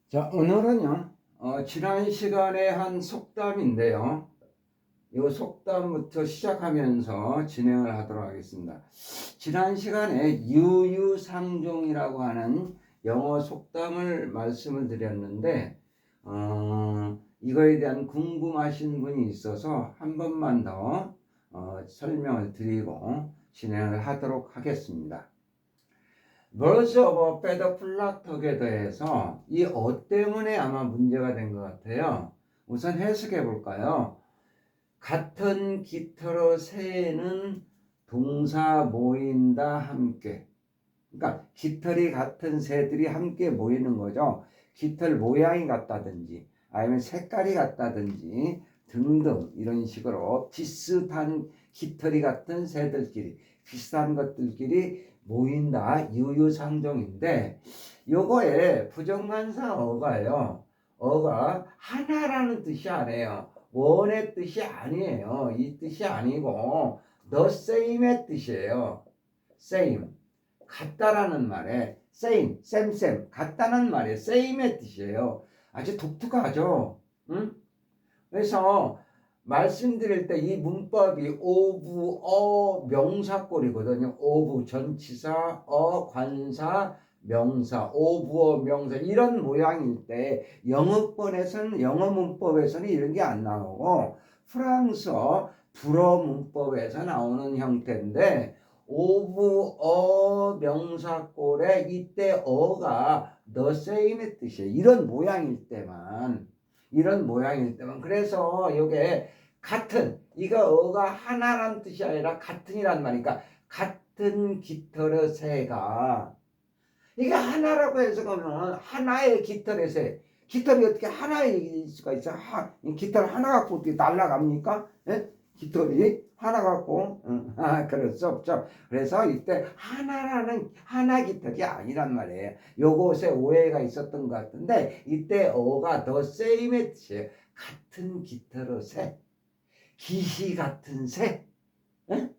자, 오늘은요, 지난 시간에 한 속담인데요. 이 속담부터 시작하면서 진행을 하도록 하겠습니다. 지난 시간에 유유상종이라고 하는 영어 속담을 말씀을 드렸는데, 이거에 대한 궁금하신 분이 있어서 한 번만 더 설명을 드리고 진행을 하도록 하겠습니다. Birds of a feather flock together에서 이 때문에 아마 문제가 된 것 같아요. 우선 해석해 볼까요? 같은 깃털의 새는 동사 모인다 함께. 그러니까 깃털이 같은 새들이 함께 모이는 거죠. 깃털 모양이 같다든지 아니면 색깔이 같다든지 등등 이런 식으로 비슷한 깃털이 같은 새들끼리 비슷한 것들끼리 모인다 유유상종인데 요거에 부정관사 어가요. 어가 하나라는 뜻이 아니에요. 원의 뜻이 아니에요. 이 뜻이 아니고 the same의 뜻이에요. same 같다라는 말에 same, 쌤 같다는 말에 same의 뜻이에요. 아주 독특하죠. 응? 그래서 말씀드릴 때 이 문법이 of 명사꼴이거든요. of 전치사, 관사, 명사, of 명사 이런 모양일 때 영어 문법에서는 이런 게 안 나오고 프랑스어 불어 문법에서 나오는 형태인데 of 명사꼴에 이때 어가 the same의 뜻이에요. 이런 모양일 때만 그래서 이게 같은 이거 어가 하나라는 뜻이 아니라 같은이란 말이니까 같은 깃털의 새가 이게 하나라고 해서 그러면 하나의 깃털의 새 깃털이 어떻게 하나일 수가 있어? 깃털 하나 갖고 어떻게 날아갑니까? 예? 깃털이 하나 갖고 그럴 수 없죠. 그래서 이때 하나 깃털이 아니란 말이에요. 요것에 오해가 있었던 것 같은데 이때 어가 the same의 뜻이에요. 같은 깃털의 새, 기시 같은 새, 예?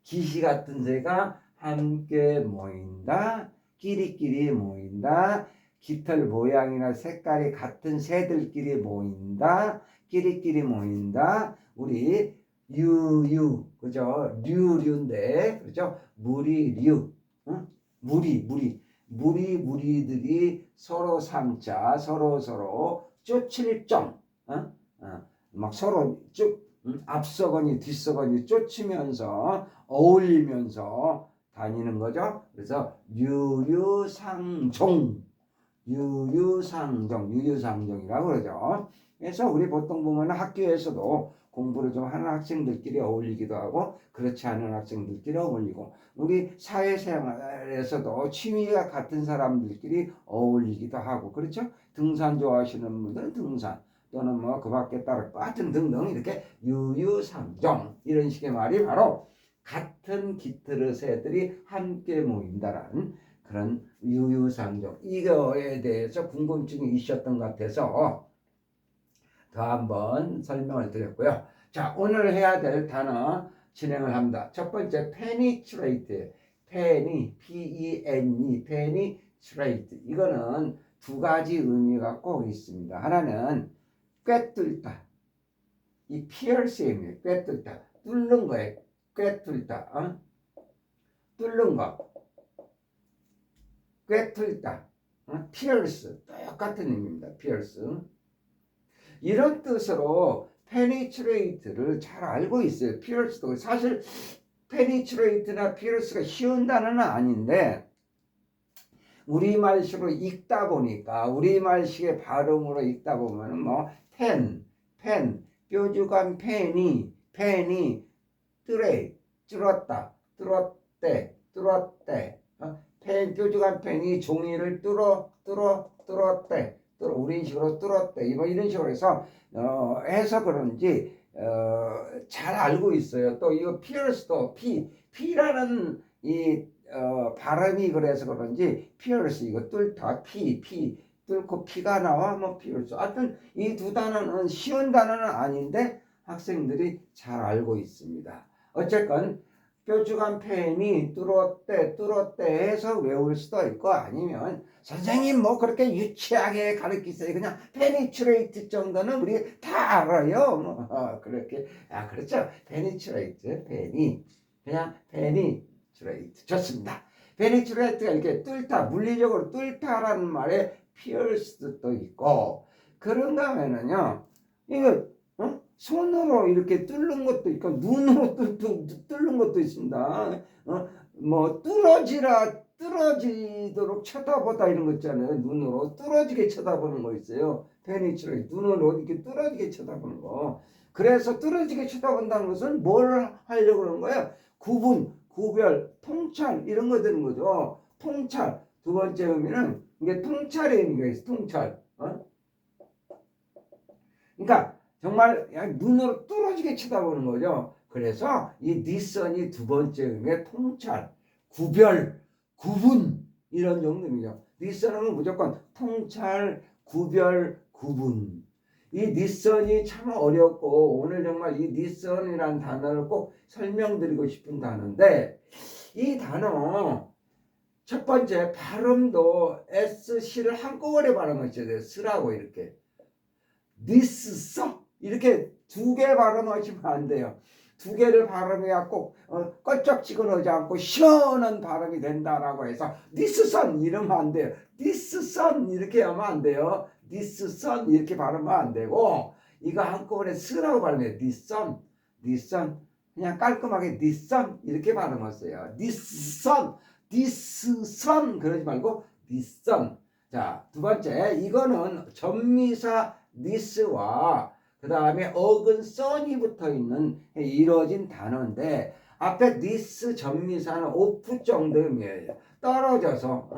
기시 같은 새가 함께 모인다. 끼리끼리 모인다. 깃털 모양이나 색깔이 같은 새들끼리 모인다. 끼리끼리 모인다. 우리 유유 그죠? 류인데 그죠? 무리류 응? 무리들이 서로 삼자 서로 쫓을 점 막 서로 쭉 앞서거니 뒤서거니 쫓으면서 어울리면서 다니는 거죠. 그래서 유유상종이라고 그러죠. 그래서 우리 보통 보면 학교에서도 공부를 좀 하는 학생들끼리 어울리기도 하고 그렇지 않은 학생들끼리 어울리고 우리 사회생활에서도 취미가 같은 사람들끼리 어울리기도 하고 그렇죠. 등산 좋아하시는 분들은 등산 또는 뭐 그 밖에 따를 것 같은 등등 이렇게 유유상종 이런 식의 말이 바로 같은 깃털의 새들이 함께 모인다라는 그런 유유상종 이거에 대해서 궁금증이 있었던 것 같아서 더 한번 설명을 드렸고요. 자, 오늘 해야 될 단어 진행을 합니다. 첫 번째 penetrate, penetrate 이거는 두 가지 의미가 꼭 있습니다. 하나는 꿰뚫다, 이 pierce입니다. 꿰뚫다, 뚫는 거예요. 꿰뚫다, 뚫는 거, 꿰뚫다, pierce 똑같은 의미입니다. pierce 이런 뜻으로 penetrate를 잘 알고 있어요. pierce도 사실 penetrate나 pierce가 쉬운 단어는 아닌데 우리말식으로 읽다 보니까 우리말식의 발음으로 읽다 보면은 뭐 펜, 뾰족한 펜이 뚫었다, 뚫었대, 펜 뾰족한 펜이 종이를 뚫었대, 우리식으로 뚫었대, 뭐 이런 식으로 해서 해서 그런지 잘 알고 있어요. 또 이거 피어스도 피라는 이 발음이 그래서 그런지 피어스 이거 뚫다 뚫고 피가 나와 뭐 피어스 하여튼 이 두 단어는 쉬운 단어는 아닌데 학생들이 잘 알고 있습니다. 어쨌건 뾰족한 펜이 뚫었대 해서 외울 수도 있고 아니면 선생님 뭐 그렇게 유치하게 가르치세요. 그냥 페니트레이트 정도는 우리 다 알아요. 뭐 그렇게 그렇죠. 페니트레이트 그냥 페니트레이트 좋습니다. 페니트레이트가 이렇게 뚫다 물리적으로 뚫다라는 말에 피어스도 있고 그런가 하면은요 이거 손으로 이렇게 뚫는 것도 있고 눈으로 뚫는 것도 있습니다. 뭐 뚫어지도록 쳐다보다 이런 거 있잖아요. 눈으로 뚫어지게 쳐다보는 거 있어요. 페니츄레 눈으로 이렇게 뚫어지게 쳐다보는 거. 그래서 뚫어지게 쳐다본다는 것은 뭘 하려고 그러는 거예요? 구별, 통찰 이런 거 되는 거죠. 통찰. 두 번째 의미는 이게 통찰의 의미가 있어. 통찰. 그러니까 정말 눈으로 뚫어지게 쳐다보는 거죠. 그래서 이 니선이 두 번째 의미의 통찰, 구별, 구분 이런 정도입니다. 니선은 무조건 통찰, 구별, 구분. 이 니선이 참 어렵고 오늘 정말 이 니선이라는 단어를 꼭 설명드리고 싶은 단어인데 이 단어 첫 번째 발음도 S, C를 한꺼번에 발음하셔야 돼요. 쓰라고 이렇게. 니스서 이렇게 두 개 발음하시면 안 돼요. 두 개를 발음해야 꼭 껄쩍지근하지 않고 시원한 발음이 된다라고 해서 니스선 이러면 안 돼요. 니스선 이렇게 하면 안 돼요. 니스선 이렇게 발음하면 안 되고 이거 한꺼번에 쓰라고 발음해요. 니선 그냥 깔끔하게 니선 이렇게 발음하세요. 니선 그러지 말고 니선. 자, 두 번째 이거는 전미사 니스와 그 다음에 어근 써니 붙어 있는 이루어진 단어인데 앞에 니스 전미사는 오프 정도의 의미예요. 떨어져서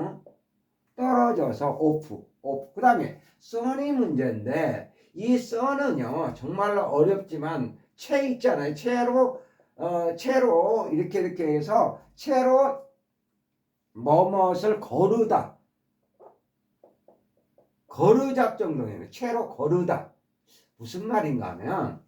오프. 그 다음에 써니 문제인데 이 써는요 정말로 어렵지만 채 있잖아요. 채로 이렇게 해서 채로 뭐뭇을 거르다. 거르잡 정도예요. 채로 거르다. 무슨 말인가 하면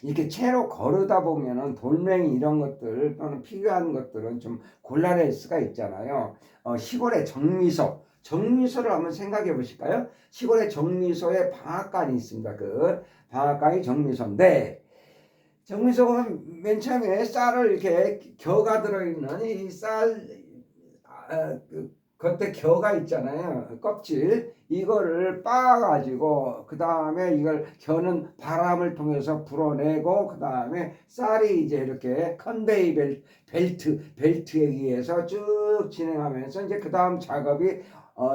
이렇게 채로 거르다 보면은 돌멩이 이런 것들 또는 필요한 것들은 좀 곤란할 수가 있잖아요. 시골의 정미소를 한번 생각해 보실까요? 시골의 정미소에 방앗간이 있습니다. 그 방앗간이 정미소인데 정미소는 맨 처음에 쌀을 이렇게 겨가 들어있는 이 쌀 겉에 겨가 있잖아요. 껍질 이거를 빻아가지고 그 다음에 이걸 겨는 바람을 통해서 불어내고 그 다음에 쌀이 이제 이렇게 컨베이 벨트에 의해서 쭉 진행하면서 이제 그 다음 작업이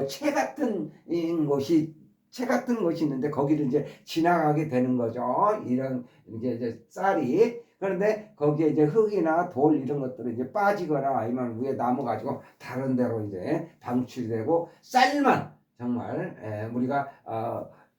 채 같은 것이 있는데 거기를 이제 지나가게 되는 거죠. 이런 이제 쌀이 그런데 거기에 이제 흙이나 돌 이런 것들은 이제 빠지거나 아니면 위에 나무 가지고 다른 데로 이제 방출되고 쌀만 정말 우리가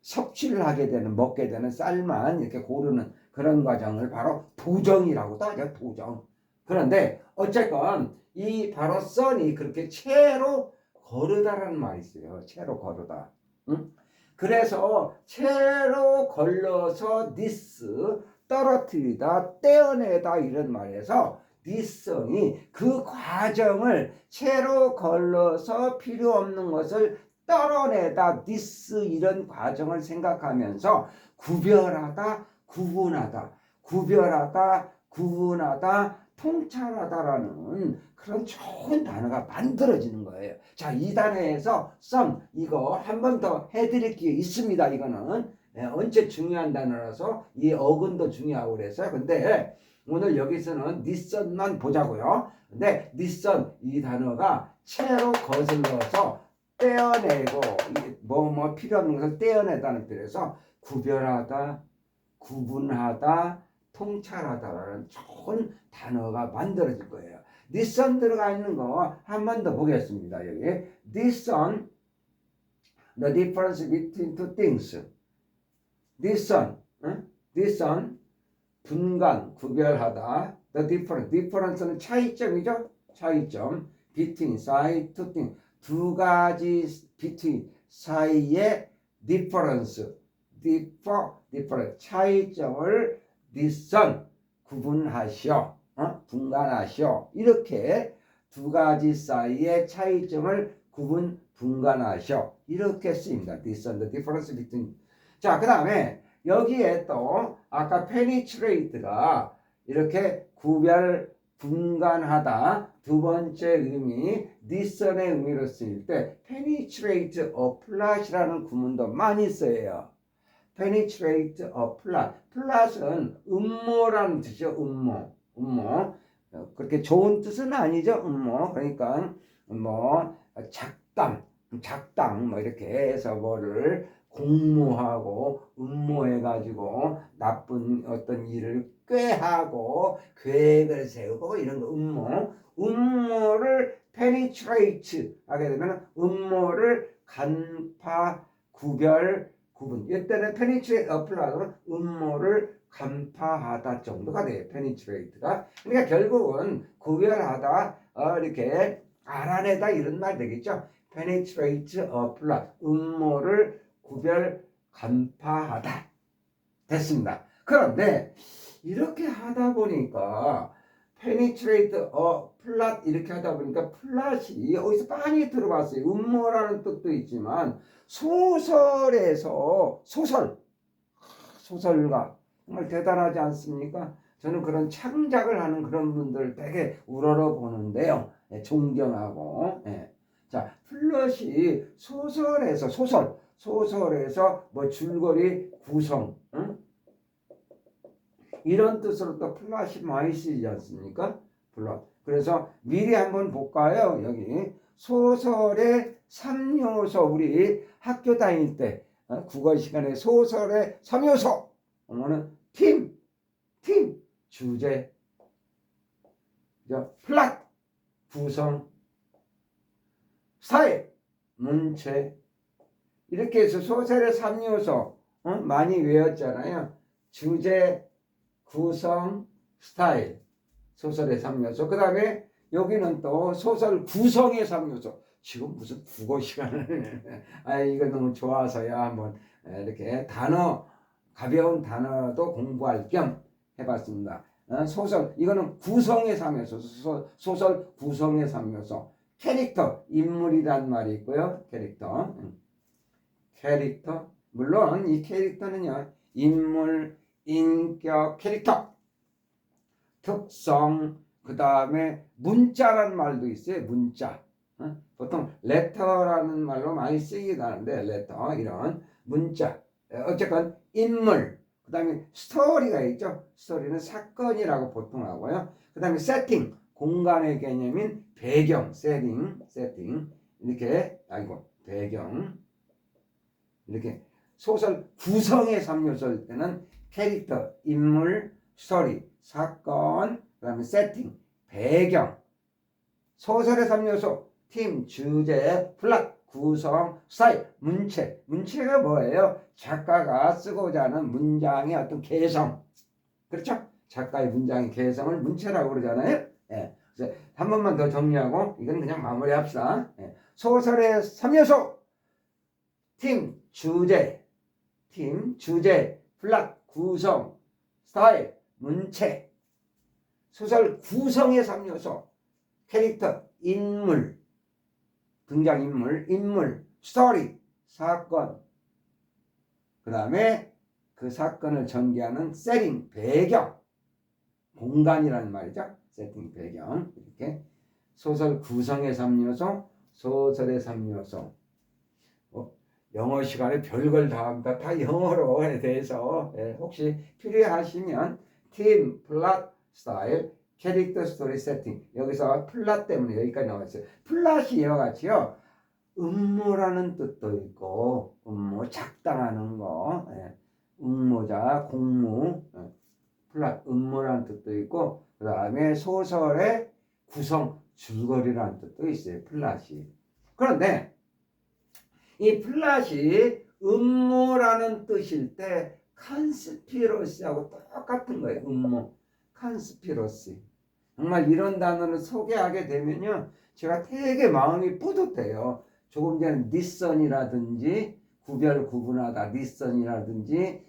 섭취를 하게 되는 먹게 되는 쌀만 이렇게 고르는 그런 과정을 바로 도정이라고도 하죠. 도정. 그런데 어쨌건 이 바로 썬이 그렇게 채로 거르다라는 말이 있어요. 채로 거르다. 응? 그래서 채로 걸러서 니스 떨어뜨리다 떼어내다 이런 말에서 니성이 그 과정을 채로 걸러서 필요 없는 것을 떨어내다 니스 이런 과정을 생각하면서 구별하다 통찰하다라는 그런 좋은 단어가 만들어지는 거예요. 자, 이 단어에서 썸 이거 한 번 더 해드릴 게 있습니다. 이거는 언제 중요한 단어라서 이 어근도 중요하고 그래서 근데 오늘 여기서는 니선만 보자고요. 근데 니선 이 단어가 채로 거슬러서 떼어내고 뭐 필요 없는 것을 떼어내다는 뜻에서 구별하다, 구분하다, 통찰하다라는 좋은 단어가 만들어질 거예요. 니선 들어가 있는 거 한 번 더 보겠습니다. 여기 니선 the difference between two things. 니선 분간 구별하다. the difference는 차이점이죠. 차이점 between 사이 two things 두 가지 between 사이의 difference 차이점을 니선 구분하시오. 분간하시오. 이렇게 두 가지 사이의 차이점을 분간하시오. 이렇게 쓰입니다. discern the difference between. 자, 그 다음에 여기에 또 아까 penetrate가 이렇게 분간하다 두 번째 의미 discern의 의미로 쓰일 때 penetrate a plot이라는 구문도 많이 써요. penetrate a plot. plot은 음모라는 뜻이죠. 음모. 그렇게 좋은 뜻은 아니죠. 음모. 그러니까 뭐 작당 뭐 이렇게 해서 뭐를 공모하고 음모해가지고 나쁜 어떤 일을 꾀하고 계획을 세우고 이런 거 음모를 penetrate 하게 되면 음모를 간파 구분 이때는 penetrate apply하면 음모를 간파하다 정도가 돼요. penetrate가. 그러니까 결국은 구별하다 이렇게 알아내다 이런 말 되겠죠. penetrate apply 음모를 간파하다 됐습니다. 그런데 이렇게 하다 보니까 penetrate plot 이렇게 하다 보니까 플랫이 어디서 많이 들어봤어요. 음모라는 뜻도 있지만 소설가 정말 대단하지 않습니까? 저는 그런 창작을 하는 그런 분들 되게 우러러 보는데요. 존경하고. 자, 플롯이 소설에서 뭐 줄거리 구성, 이런 뜻으로 또 플롯이 많이 쓰이지 않습니까? 플롯. 그래서 미리 한번 볼까요? 여기 소설의 3요소 우리 학교 다닐 때 국어 시간에 소설의 3요소 뭐는 팀, 주제, 플롯, 구성, 스타일, 문체 이렇게 해서 소설의 3요소 많이 외웠잖아요. 주제, 구성, 스타일, 소설의 3요소. 그 다음에 여기는 또 소설 구성의 3요소. 지금 무슨 국어 시간을 이거 너무 좋아서야 한번 이렇게 가벼운 단어도 공부할 겸 해봤습니다. 소설 이거는 구성의 3요소. 소설 구성의 3요소. 캐릭터 인물이란 말이 있고요. 캐릭터 물론 이 캐릭터는요 인물, 인격, 캐릭터, 특성, 그 다음에 문자라는 말도 있어요. 문자. 보통 레터라는 말로 많이 쓰이기도 하는데 레터 이런 문자. 어쨌건 인물. 그 다음에 스토리가 있죠. 스토리는 사건이라고 보통 하고요. 그 다음에 세팅. 공간의 개념인 배경. 세팅. 이렇게 배경. 이렇게 소설 구성의 3요소일 때는 캐릭터, 인물, 스토리, 사건, 그 다음에 세팅, 배경. 소설의 3요소 팀, 주제, 플롯, 구성, 스타일, 문체. 문체가 뭐예요? 작가가 쓰고자 하는 문장의 어떤 개성. 그렇죠? 작가의 문장의 개성을 문체라고 그러잖아요. 그래서 한 번만 더 정리하고 이건 그냥 마무리합시다. 소설의 3요소 팀, 주제, 플롯, 구성, 스타일, 문체. 소설 구성의 3요소 캐릭터, 인물, 등장인물, 스토리, 사건. 그 다음에 그 사건을 전개하는 세팅, 배경, 공간이라는 말이죠. 세팅, 배경. 이렇게 소설 구성의 3요소, 소설의 3요소. 영어 시간에 별걸 다 합니다. 다 영어로에 대해서 혹시 필요하시면 팀, 플롯, 스타일, 캐릭터, 스토리, 세팅. 여기서 플롯 때문에 여기까지 나왔어요. 플롯이 이와 같이요. 음모라는 뜻도 있고 음모, 작당하는 거. 음모자, 공무. 플롯, 음모라는 뜻도 있고 그 다음에 소설의 구성, 줄거리라는 뜻도 있어요. 플롯이. 그런데 이 플롯이 음모라는 뜻일 때 컨스피러시하고 똑같은 거예요. 음모, 컨스피러시. 정말 이런 단어를 소개하게 되면요, 제가 되게 마음이 뿌듯해요. 조금 전에 니선이라든지 구분하다, 니선이라든지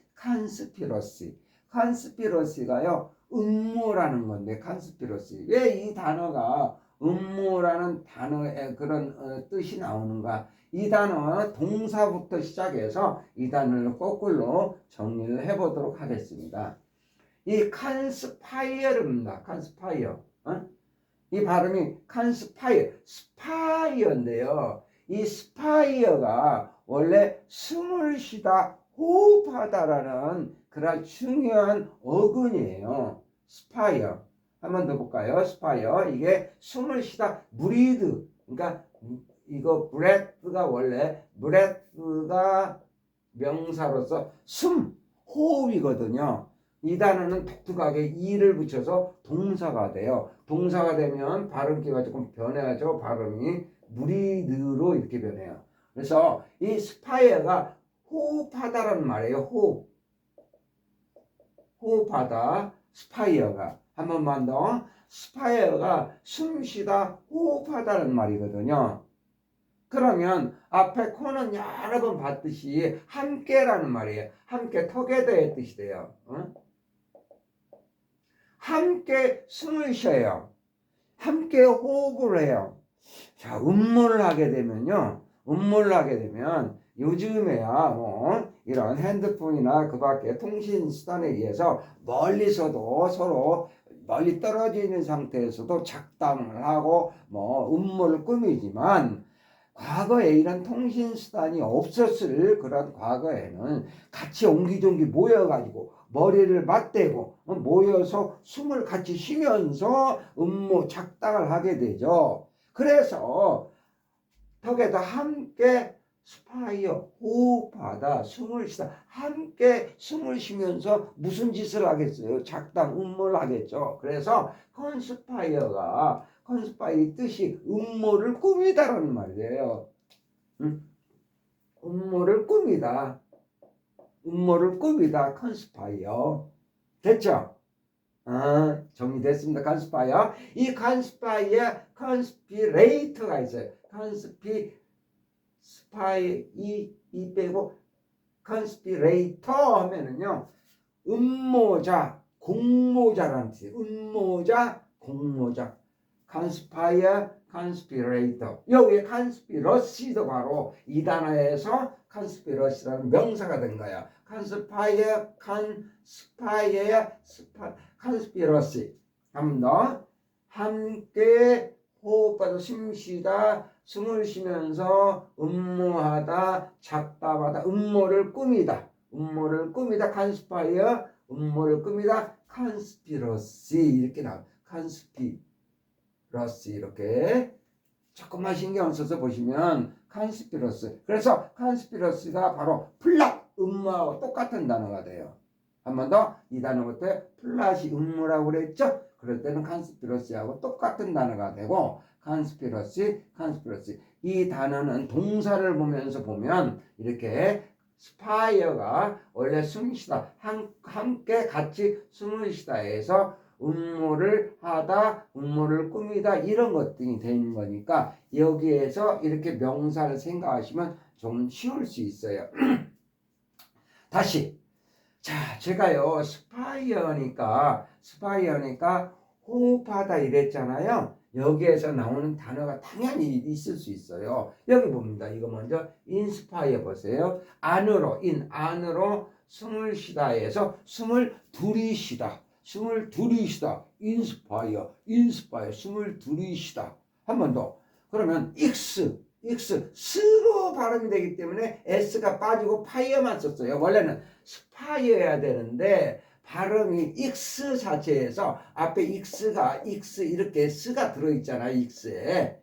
컨스피러시가요 음모라는 건데 컨스피러시. 왜 이 단어가 음모라는 단어의 그런 뜻이 나오는가? 이 단어 동사부터 시작해서 이 단어를 거꾸로 정리를 해보도록 하겠습니다. 이 컨스파이어입니다. 컨스파이어. 이 발음이 컨스파이어, 스파이어인데요. 이 스파이어가 원래 숨을 쉬다 호흡하다라는 그런 중요한 어근이에요. 스파이어. 한 번 더 볼까요? 스파이어. 이게 숨을 쉬다 브리드. 그러니까 이거 브레스가 원래 브레스가 명사로서 숨, 호흡이거든요. 이 단어는 독특하게 이를 붙여서 동사가 돼요. 동사가 되면 발음기가 조금 변해야죠. 발음이 브리드로 이렇게 변해요. 그래서 이 스파이어가 호흡하다라는 말이에요. 호흡하다. 스파이어가 한 번만 더. 스파이어가 숨쉬다 호흡하다는 말이거든요. 그러면 앞에 코는 여러 번 봤듯이 함께라는 말이에요. 함께 together의 뜻이 돼요. 함께 숨을 쉬어요. 함께 호흡을 해요. 자, 음모를 하게 되면요. 음모를 하게 되면 요즘에야 뭐 이런 핸드폰이나 그 밖에 통신 수단에 의해서 멀리서도 서로 멀리 떨어져 있는 상태에서도 작담을 하고 뭐 음모를 꾸미지만 과거에 이런 통신 수단이 없었을 그런 과거에는 같이 옹기종기 모여가지고 머리를 맞대고 모여서 숨을 같이 쉬면서 음모 작당을 하게 되죠. 그래서 덕에도 함께 스파이어 호흡하다 숨을 쉬다 함께 숨을 쉬면서 무슨 짓을 하겠어요? 작당 음모를 하겠죠. 그래서 컨스파이어의 뜻이 음모를 꾸미다라는 말이에요. 음모를 꾸미다. 음모를 꾸미다. 컨스파이어. 됐죠? 정리됐습니다. 컨스파이어. 이 컨스파이어 컨스피레이터가 있어요. 이 빼고 컨스피레이터 하면은요. 음모자, 공모자라는 뜻이에요. 음모자, 공모자. 컨스파이어, 컨스피레이터. 여기에 컨스피러시도 바로 이 단어에서 컨스피러시라는 명사가 된 거야. 컨스파이어, 컨스피러시. 한 번 더. 함께 호흡하다, 숨쉬다, 숨을 쉬면서 음모하다, 작담하다, 음모를 꾸미다. 음모를 꾸미다, 컨스파이어, 음모를 꾸미다, 컨스피러시. 이렇게 나와. 컨스피러시 이렇게 조금만 신경 써서 보시면 컨스피러시. 그래서 컨스피러시가 바로 플랫 음모하고 똑같은 단어가 돼요. 한 번 더 이 단어부터 플랫이 음모라고 그랬죠? 그럴 때는 컨스피러시하고 똑같은 단어가 되고 컨스피러시. 이 단어는 동사를 보면서 보면 이렇게 스파이어가 원래 숨쉬다 함께 같이 숨을 쉬다 해서 음모를 하다, 음모를 꾸미다 이런 것들이 되는 거니까 여기에서 이렇게 명사를 생각하시면 좀 쉬울 수 있어요. 다시 자, 제가요 스파이어니까 호흡하다 이랬잖아요. 여기에서 나오는 단어가 당연히 있을 수 있어요. 여기 봅니다. 이거 먼저 인스파이어 보세요. 안으로 숨을 쉬다에서 숨을 들이쉬다. 인스파이어 숨을 들이쉬다. 한 번 더. 그러면 스로 발음이 되기 때문에 s가 빠지고 파이어만 썼어요. 원래는 스파이어야 되는데 발음이 익스 자체에서 앞에 익스 이렇게 스가 들어있잖아요. 익스에.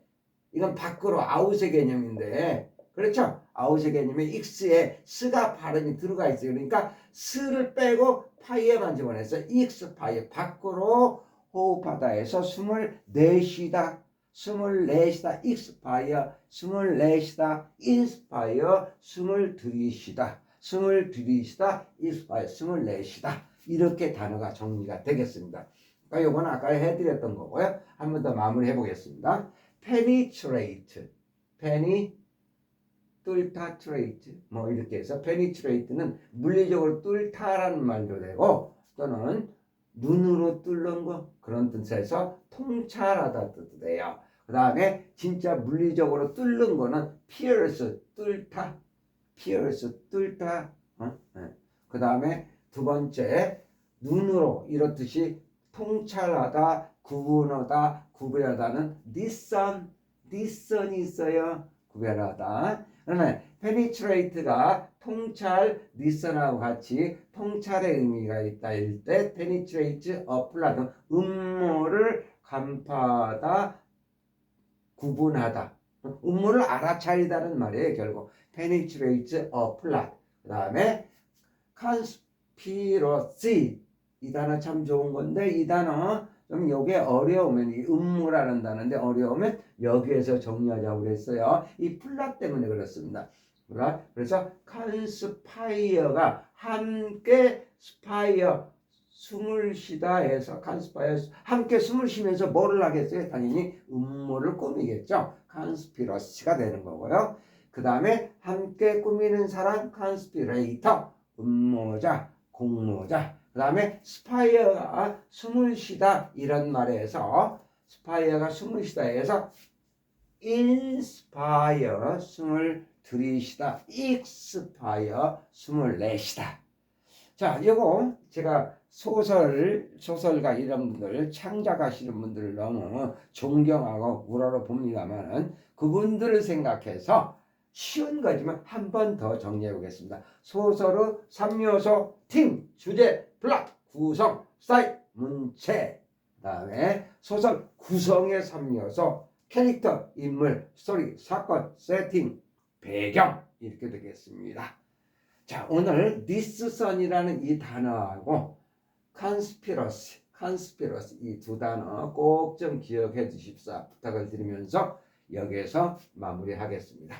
이건 밖으로 아웃의 개념인데 그렇죠? 아웃의 개념에 익스에 스가 발음이 들어가 있어요. 그러니까 스를 빼고 파이어만 집어냈어요. 익스파이어. 밖으로 호흡하다 해서 숨을 내쉬다. 익스파이어. 숨을 내쉬다. 인스파이어. 숨을 들이쉬다. 익스파이어. 숨을 내쉬다. 이렇게 단어가 정리가 되겠습니다. 그러니까 요건 아까 해드렸던 거고요. 한 번 더 마무리해 보겠습니다. penetrate, 뚫다, trate 뭐 이렇게 해서 penetrate는 물리적으로 뚫다라는 말도 되고 또는 눈으로 뚫는 거 그런 뜻에서 통찰하다 뜻도 돼요. 그 다음에 진짜 물리적으로 뚫는 거는 pierce 뚫다, pierce 뚫다. 네. 그 다음에 두 번째 눈으로 이렇듯이 통찰하다, 구분하다, 구별하다는 discern이 있어요. 구별하다. 그러면 penetrate가 통찰, discern하고 같이 통찰의 의미가 있다 일 때 penetrate, apply 음모를 간파하다, 구분하다. 음모를 알아차리다는 말이에요. 결국 penetrate, apply. 그 다음에 conspiracy 이 단어 참 좋은 건데 이 단어 좀 요게 어려우면 이 음모라는 단어인데 어려우면 여기에서 정리하자고 그랬어요. 이 플랫 때문에 그렇습니다. 그래서 conspire가 함께 스파이어 숨을 쉬다 해서 conspire 함께 숨을 쉬면서 뭐를 하겠어요? 당연히 음모를 꾸미겠죠. conspiracy가 되는 거고요. 그 다음에 함께 꾸미는 사람 conspirator 음모자, 공모자. 그 다음에 스파이어가 숨을 쉬다 이런 말에서 스파이어가 숨을 쉬다 해서 inspire 숨을 들이쉬다, expire 숨을 내쉬다. 자, 이거 제가 소설가 이런 분들 창작하시는 분들을 너무 존경하고 우러러 봅니다만은 그분들을 생각해서 쉬운 거지만 한 번 더 정리해 보겠습니다. 소설의 3요소 팀, 주제, 플롯, 구성, 스타일, 문체. 그 다음에 소설 구성의 3요소 캐릭터, 인물, 스토리, 사건, 세팅, 배경 이렇게 되겠습니다. 자, 오늘 디스선이라는 이 단어하고 conspiracy 이 두 단어 꼭 좀 기억해 주십사 부탁을 드리면서 여기에서 마무리하겠습니다.